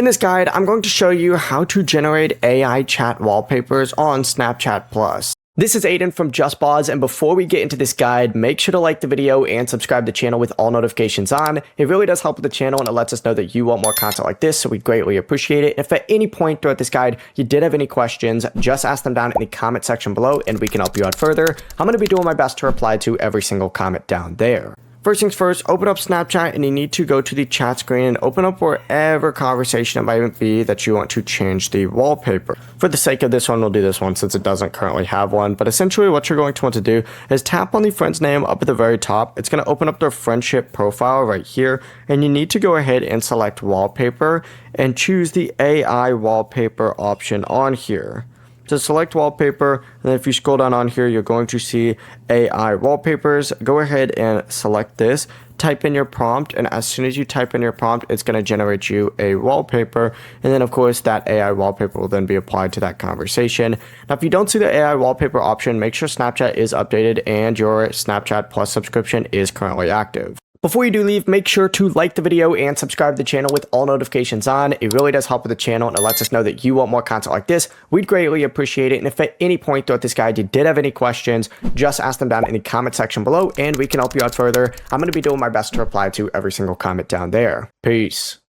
In this guide, I'm going to show you how to generate AI chat wallpapers on Snapchat Plus. This is Aiden from JustBoz, and before we get into this guide, make sure to like the video and subscribe to the channel with all notifications on. It really does help with the channel, and it lets us know that you want more content like this, so we greatly appreciate it. If at any point throughout this guide you did have any questions, just ask them down in the comment section below, and we can help you out further. I'm going to be doing my best to reply to every single comment down there. First things first, open up Snapchat and you need to go to the chat screen and open up wherever conversation it might be that you want to change the wallpaper. For the sake of this one, we'll do this one since it doesn't currently have one. But essentially what you're going to want to do is tap on the friend's name up at the very top. It's going to open up their friendship profile right here. And you need to go ahead and select wallpaper and choose the AI wallpaper option on here. So select wallpaper, and then if you scroll down on here, you're going to see AI wallpapers. Go ahead and select this, type in your prompt, and as soon as you type in your prompt, it's going to generate you a wallpaper. And then of course that AI wallpaper will then be applied to that conversation. Now if you don't see the AI wallpaper option, make sure Snapchat is updated and your Snapchat Plus subscription is currently active. Before you do leave, make sure to like the video and subscribe to the channel with all notifications on. It really does help with the channel, and it lets us know that you want more content like this. We'd greatly appreciate it. And if at any point throughout this guide you did have any questions, just ask them down in the comment section below and we can help you out further. I'm going to be doing my best to reply to every single comment down there. Peace.